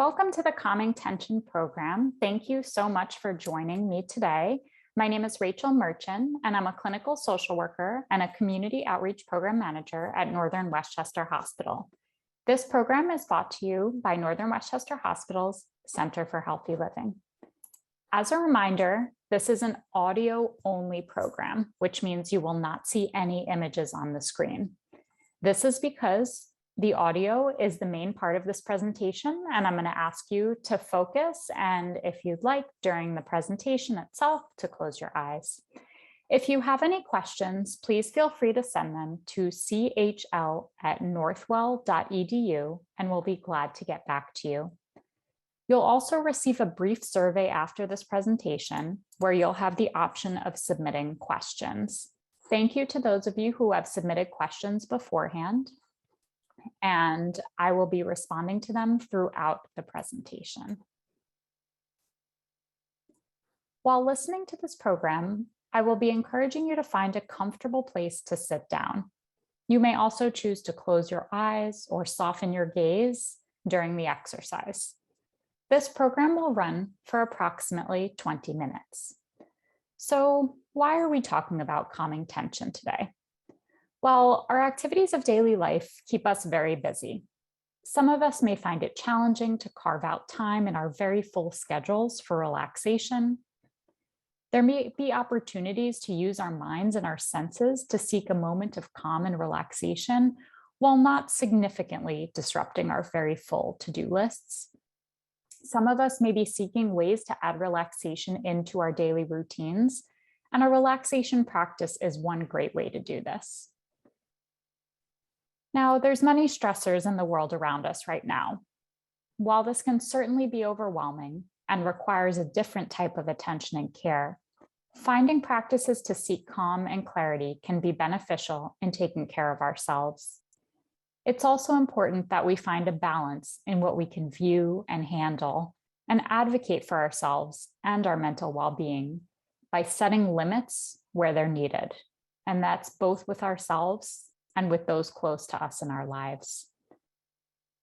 Welcome to the Calming Tension program. Thank you so much for joining me today. My name is Rachel Merchant, and I'm a clinical social worker and a community outreach program manager at Northern Westchester Hospital. This program is brought to you by Northern Westchester Hospital's Center for Healthy Living. As a reminder, this is an audio-only program, which means you will not see any images on the screen. This is because the audio is the main part of this presentation, and I'm going to ask you to focus, and if you'd like, during the presentation itself, to close your eyes. If you have any questions, please feel free to send them to chl@northwell.edu, and we'll be glad to get back to you. You'll also receive a brief survey after this presentation, where you'll have the option of submitting questions. Thank you to those of you who have submitted questions beforehand, and I will be responding to them throughout the presentation. While listening to this program, I will be encouraging you to find a comfortable place to sit down. You may also choose to close your eyes or soften your gaze during the exercise. This program will run for approximately 20 minutes. So why are we talking about calming tension today? Well, our activities of daily life keep us very busy. Some of us may find it challenging to carve out time in our very full schedules for relaxation. There may be opportunities to use our minds and our senses to seek a moment of calm and relaxation while not significantly disrupting our very full to-do lists. Some of us may be seeking ways to add relaxation into our daily routines, and a relaxation practice is one great way to do this. Now, there's many stressors in the world around us right now. While this can certainly be overwhelming and requires a different type of attention and care, finding practices to seek calm and clarity can be beneficial in taking care of ourselves. It's also important that we find a balance in what we can view and handle and advocate for ourselves and our mental well-being by setting limits where they're needed. And that's both with ourselves and with those close to us in our lives.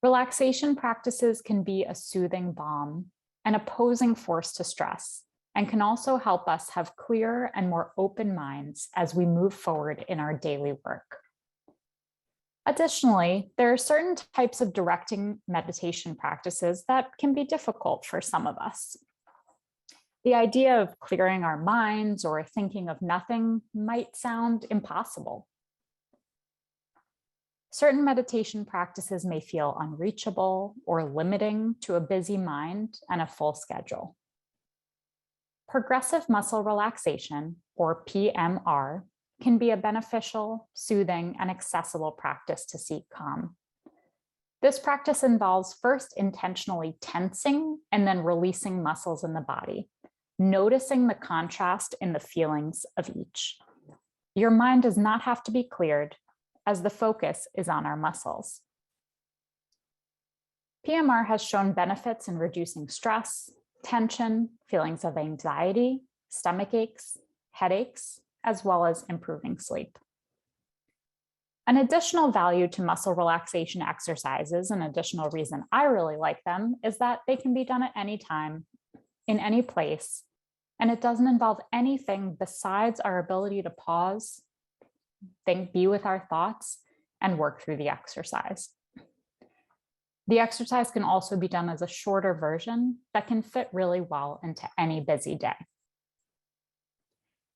Relaxation practices can be a soothing balm, an opposing force to stress, and can also help us have clearer and more open minds as we move forward in our daily work. Additionally, there are certain types of directing meditation practices that can be difficult for some of us. The idea of clearing our minds or thinking of nothing might sound impossible. Certain meditation practices may feel unreachable or limiting to a busy mind and a full schedule. Progressive muscle relaxation, or PMR, can be a beneficial, soothing, and accessible practice to seek calm. This practice involves first intentionally tensing and then releasing muscles in the body, noticing the contrast in the feelings of each. Your mind does not have to be cleared, as the focus is on our muscles. PMR has shown benefits in reducing stress, tension, feelings of anxiety, stomach aches, headaches, as well as improving sleep. An additional value to muscle relaxation exercises, an additional reason I really like them, is that they can be done at any time, in any place, and it doesn't involve anything besides our ability to pause, be with our thoughts, and work through the exercise. The exercise can also be done as a shorter version that can fit really well into any busy day.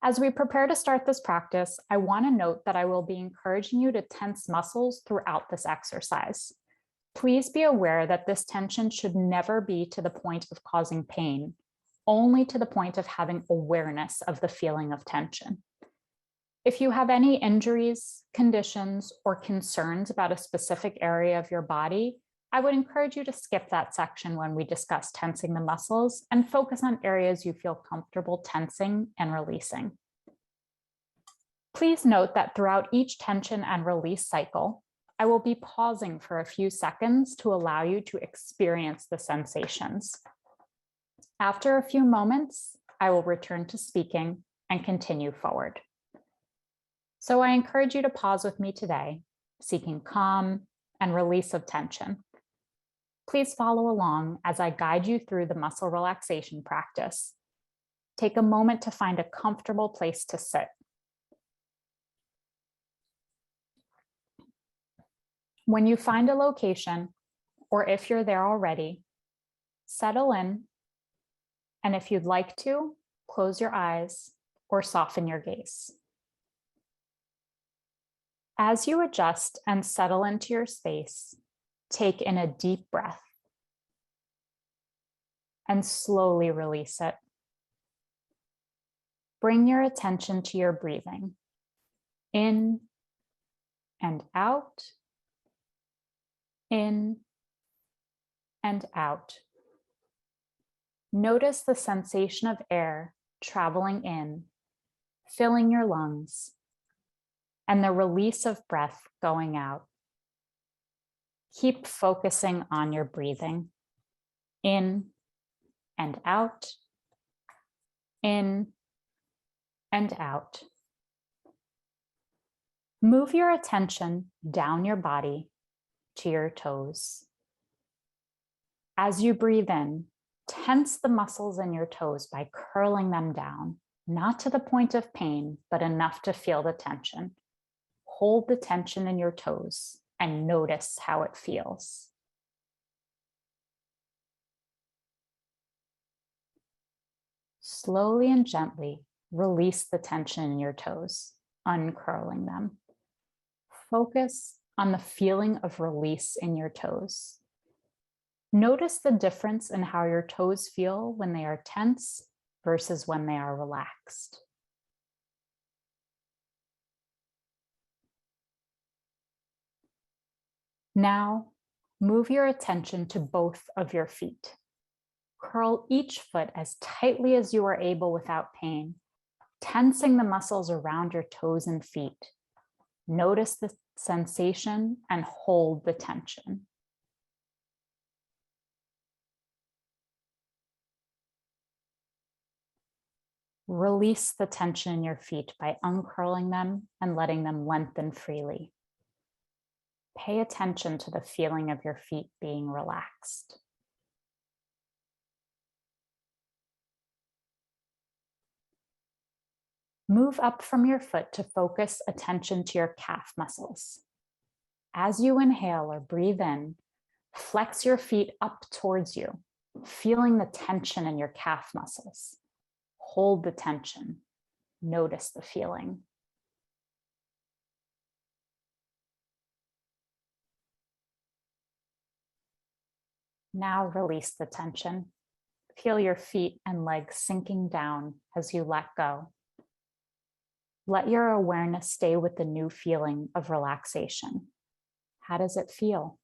As we prepare to start this practice, I want to note that I will be encouraging you to tense muscles throughout this exercise. Please be aware that this tension should never be to the point of causing pain, only to the point of having awareness of the feeling of tension. If you have any injuries, conditions, or concerns about a specific area of your body, I would encourage you to skip that section when we discuss tensing the muscles and focus on areas you feel comfortable tensing and releasing. Please note that throughout each tension and release cycle, I will be pausing for a few seconds to allow you to experience the sensations. After a few moments, I will return to speaking and continue forward. So I encourage you to pause with me today, seeking calm and release of tension. Please follow along as I guide you through the muscle relaxation practice. Take a moment to find a comfortable place to sit. When you find a location, or if you're there already, settle in, and if you'd like to, close your eyes or soften your gaze. As you adjust and settle into your space, take in a deep breath and slowly release it. Bring your attention to your breathing, in and out, in and out. Notice the sensation of air traveling in, filling your lungs, and the release of breath going out. Keep focusing on your breathing, in and out, in and out. Move your attention down your body to your toes. As you breathe in, tense the muscles in your toes by curling them down, not to the point of pain, but enough to feel the tension. Hold the tension in your toes and notice how it feels. Slowly and gently release the tension in your toes, uncurling them. Focus on the feeling of release in your toes. Notice the difference in how your toes feel when they are tense versus when they are relaxed. Now, move your attention to both of your feet. Curl each foot as tightly as you are able without pain, tensing the muscles around your toes and feet. Notice the sensation and hold the tension. Release the tension in your feet by uncurling them and letting them lengthen freely. Pay attention to the feeling of your feet being relaxed. Move up from your foot to focus attention to your calf muscles. As you inhale or breathe in, flex your feet up towards you, feeling the tension in your calf muscles. Hold the tension. Notice the feeling. Now release the tension. Feel your feet and legs sinking down as you let go. Let your awareness stay with the new feeling of relaxation. How does it feel?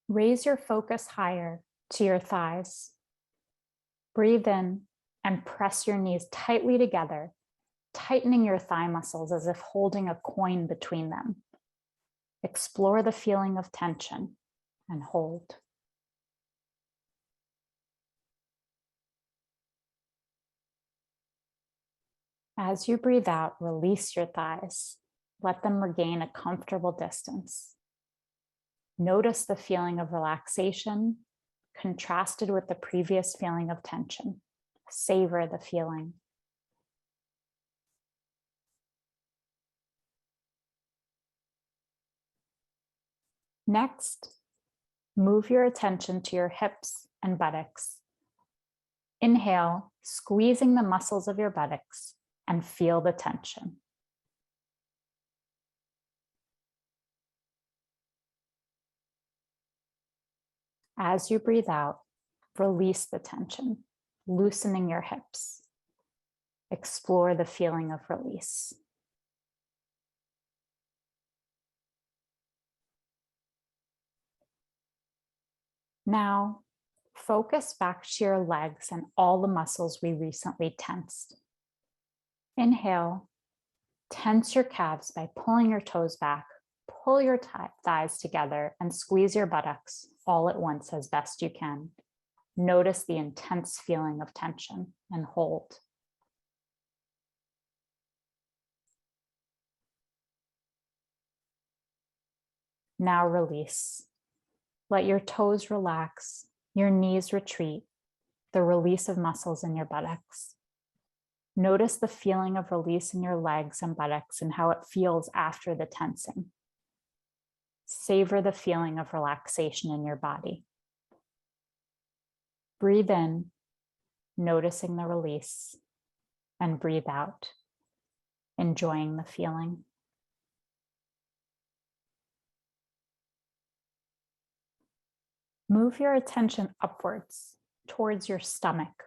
Raise your focus higher to your thighs. Breathe in and press your knees tightly together, tightening your thigh muscles as if holding a coin between them. Explore the feeling of tension and hold. As you breathe out, release your thighs. Let them regain a comfortable distance. Notice the feeling of relaxation contrasted with the previous feeling of tension. Savor the feeling. Next, move your attention to your hips and buttocks. Inhale, squeezing the muscles of your buttocks and feel the tension. As you breathe out, release the tension, loosening your hips. Explore the feeling of release. Now, focus back to your legs and all the muscles we recently tensed. Inhale, tense your calves by pulling your toes back, pull your thighs together and squeeze your buttocks all at once as best you can. Notice the intense feeling of tension and hold. Now release. Let your toes relax, your knees retreat, the release of muscles in your buttocks. Notice the feeling of release in your legs and buttocks and how it feels after the tensing. Savor the feeling of relaxation in your body. Breathe in, noticing the release, and breathe out, enjoying the feeling. Move your attention upwards towards your stomach.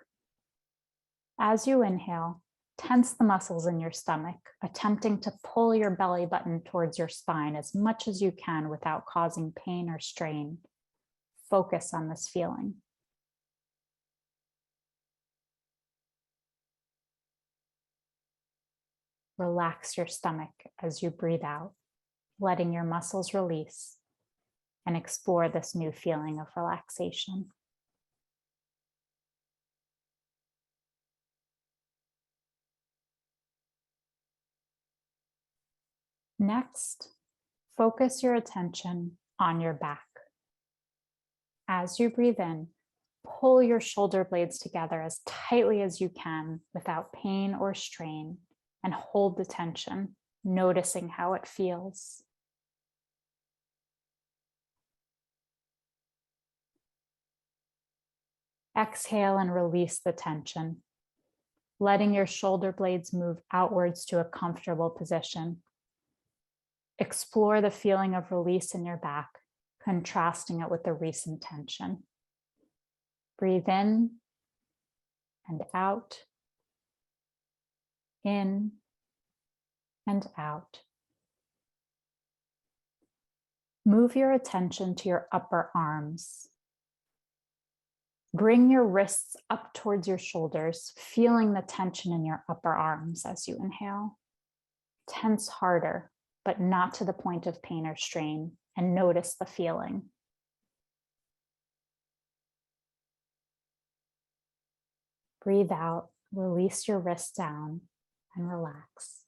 As you inhale, tense the muscles in your stomach, attempting to pull your belly button towards your spine as much as you can without causing pain or strain. Focus on this feeling. Relax your stomach as you breathe out, letting your muscles release and explore this new feeling of relaxation. Next, focus your attention on your back. As you breathe in, pull your shoulder blades together as tightly as you can without pain or strain, and hold the tension, noticing how it feels. Exhale and release the tension, letting your shoulder blades move outwards to a comfortable position. Explore the feeling of release in your back, contrasting it with the recent tension. Breathe in and out, in and out. Move your attention to your upper arms. Bring your wrists up towards your shoulders, feeling the tension in your upper arms as you inhale. Tense harder, but not to the point of pain or strain, and notice the feeling. Breathe out, release your wrists down, and relax.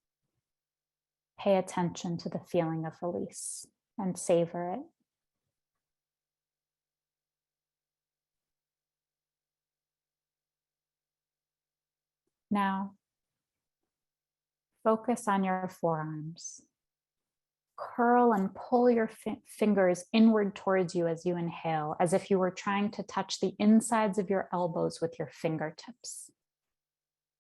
Pay attention to the feeling of release and savor it. Now, focus on your forearms. Curl and pull your fingers inward towards you as you inhale, as if you were trying to touch the insides of your elbows with your fingertips.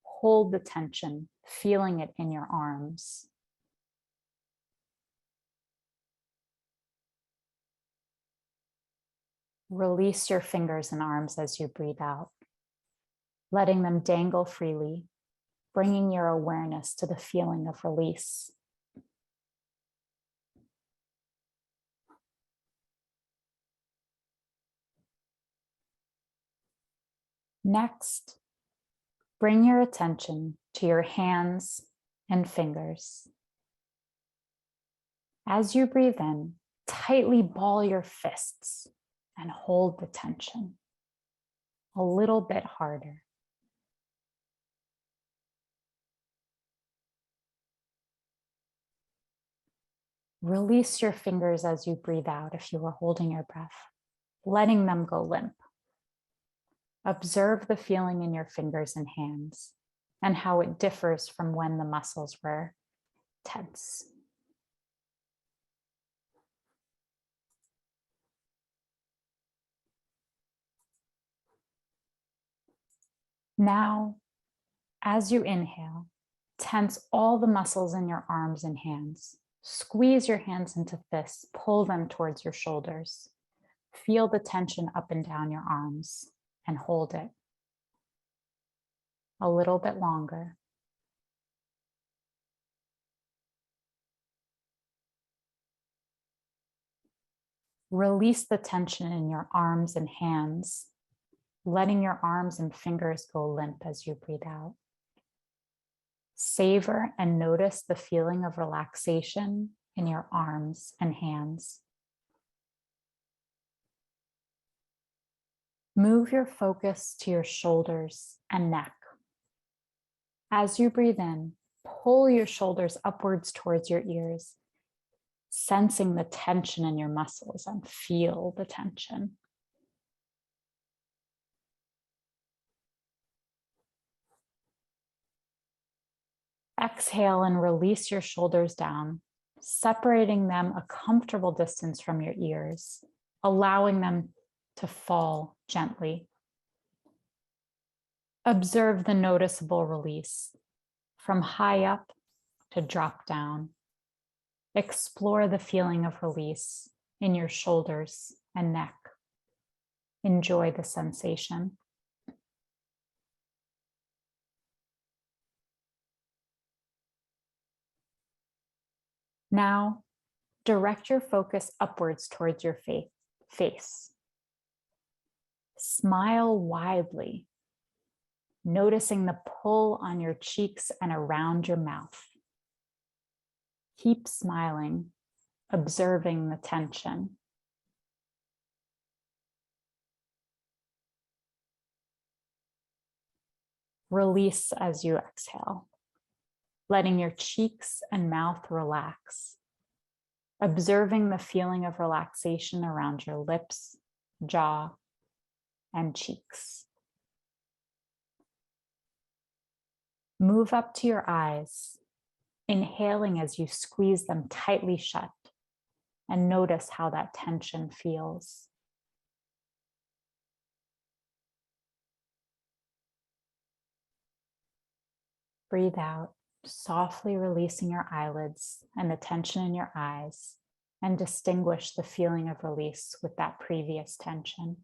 Hold the tension, feeling it in your arms. Release your fingers and arms as you breathe out, letting them dangle freely, bringing your awareness to the feeling of release. Next, bring your attention to your hands and fingers. As you breathe in, tightly ball your fists and hold the tension a little bit harder. Release your fingers as you breathe out if you were holding your breath, letting them go limp. Observe the feeling in your fingers and hands and how it differs from when the muscles were tense. Now, as you inhale, tense all the muscles in your arms and hands. Squeeze your hands into fists, pull them towards your shoulders. Feel the tension up and down your arms and hold it a little bit longer. Release the tension in your arms and hands, letting your arms and fingers go limp as you breathe out. Savor and notice the feeling of relaxation in your arms and hands. Move your focus to your shoulders and neck. As you breathe in, pull your shoulders upwards towards your ears, sensing the tension in your muscles and feel the tension. Exhale and release your shoulders down, separating them a comfortable distance from your ears, allowing them to fall gently. Observe the noticeable release from high up to drop down. Explore the feeling of release in your shoulders and neck. Enjoy the sensation. Now, direct your focus upwards towards your face. Smile widely, noticing the pull on your cheeks and around your mouth. Keep smiling, observing the tension. Release as you exhale, letting your cheeks and mouth relax, observing the feeling of relaxation around your lips, jaw, and cheeks. Move up to your eyes, inhaling as you squeeze them tightly shut, and notice how that tension feels. Breathe out, softly releasing your eyelids and the tension in your eyes, and distinguish the feeling of release with that previous tension.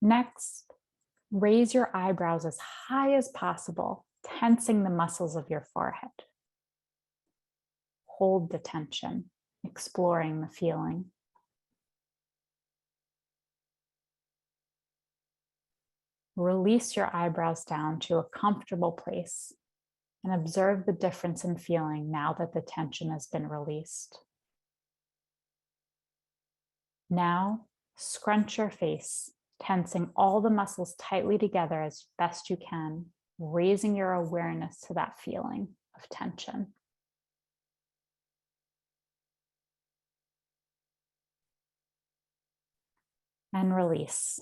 Next, raise your eyebrows as high as possible, tensing the muscles of your forehead. Hold the tension, exploring the feeling. Release your eyebrows down to a comfortable place and observe the difference in feeling now that the tension has been released. Now, scrunch your face, tensing all the muscles tightly together as best you can, raising your awareness to that feeling of tension. And release.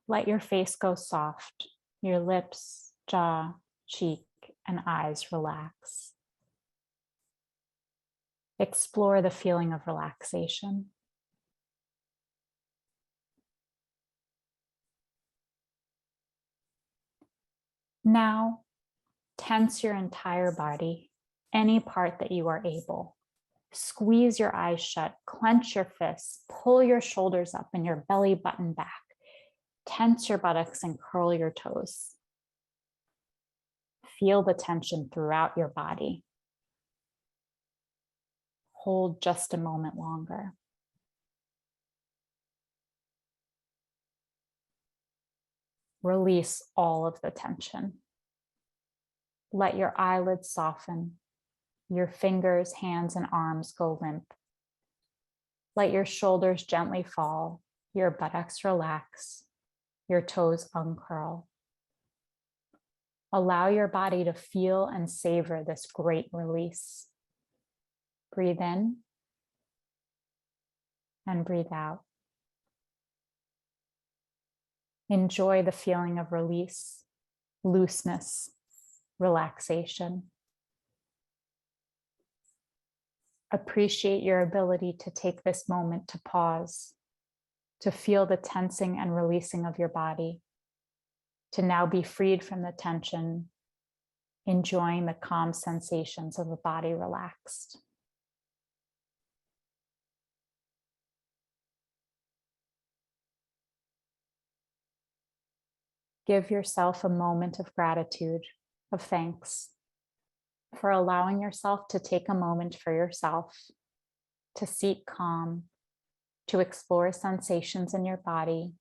Let your face go soft, your lips, jaw, cheek, and eyes relax. Explore the feeling of relaxation. Now, tense your entire body, any part that you are able. Squeeze your eyes shut, clench your fists, pull your shoulders up and your belly button back. Tense your buttocks and curl your toes. Feel the tension throughout your body. Hold just a moment longer. Release all of the tension. Let your eyelids soften, your fingers, hands, and arms go limp. Let your shoulders gently fall, your buttocks relax, your toes uncurl. Allow your body to feel and savor this great release. Breathe in and breathe out. Enjoy the feeling of release, looseness, relaxation. Appreciate your ability to take this moment to pause, to feel the tensing and releasing of your body, to now be freed from the tension, enjoying the calm sensations of a body relaxed. Give yourself a moment of gratitude, of thanks, for allowing yourself to take a moment for yourself, to seek calm, to explore sensations in your body,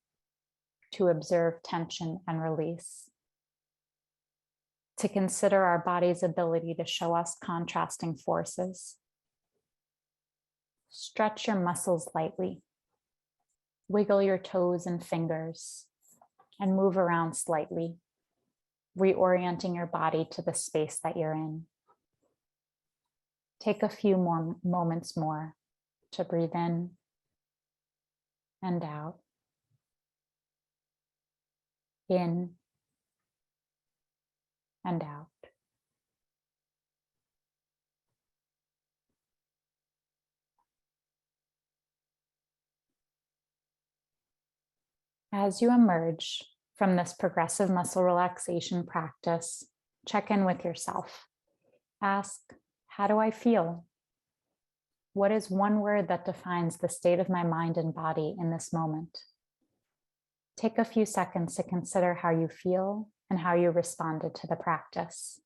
to observe tension and release, to consider our body's ability to show us contrasting forces. Stretch your muscles lightly, wiggle your toes and fingers, and move around slightly, reorienting your body to the space that you're in. Take a few more moments more to breathe in and out. In and out. As you emerge from this progressive muscle relaxation practice, check in with yourself. Ask, how do I feel? What is one word that defines the state of my mind and body in this moment? Take a few seconds to consider how you feel and how you responded to the practice.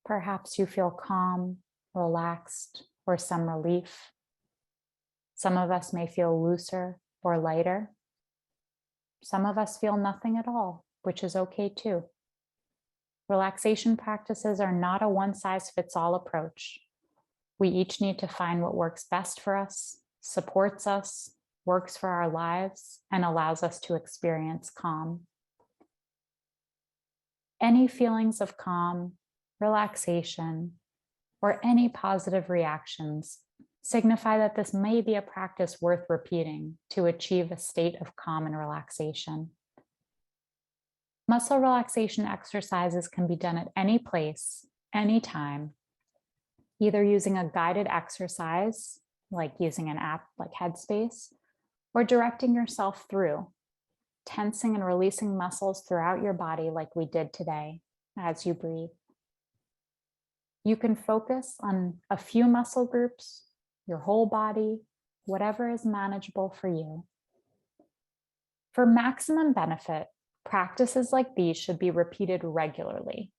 Perhaps you feel calm, relaxed, or some relief. Some of us may feel looser or lighter. Some of us feel nothing at all, which is okay too. Relaxation practices are not a one-size-fits-all approach. We each need to find what works best for us, supports us, works for our lives, and allows us to experience calm. Any feelings of calm, relaxation, or any positive reactions signify that this may be a practice worth repeating to achieve a state of calm and relaxation. Muscle relaxation exercises can be done at any place, anytime, either using a guided exercise, like using an app like Headspace, or directing yourself through, tensing and releasing muscles throughout your body like we did today as you breathe. You can focus on a few muscle groups, your whole body, whatever is manageable for you. For maximum benefit, practices like these should be repeated regularly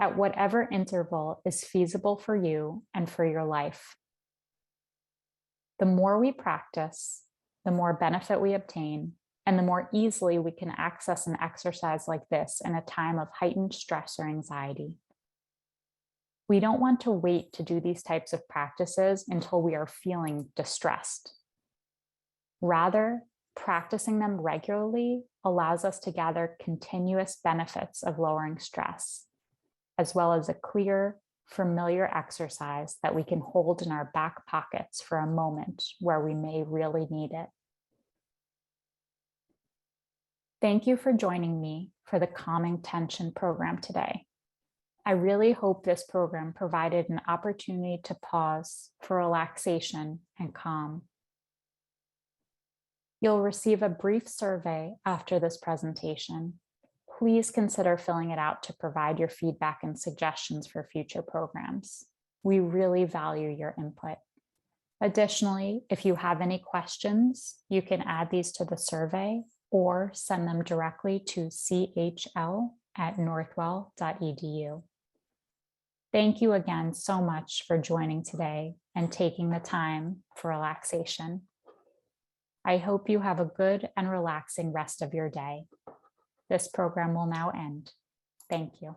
at whatever interval is feasible for you and for your life. The more we practice, the more benefit we obtain, and the more easily we can access an exercise like this in a time of heightened stress or anxiety. We don't want to wait to do these types of practices until we are feeling distressed. Rather, practicing them regularly allows us to gather continuous benefits of lowering stress, as well as a clear, familiar exercise that we can hold in our back pockets for a moment where we may really need it. Thank you for joining me for the Calming Tension program today. I really hope this program provided an opportunity to pause for relaxation and calm. You'll receive a brief survey after this presentation. Please consider filling it out to provide your feedback and suggestions for future programs. We really value your input. Additionally, if you have any questions, you can add these to the survey or send them directly to chl@northwell.edu. Thank you again so much for joining today and taking the time for relaxation. I hope you have a good and relaxing rest of your day. This program will now end. Thank you.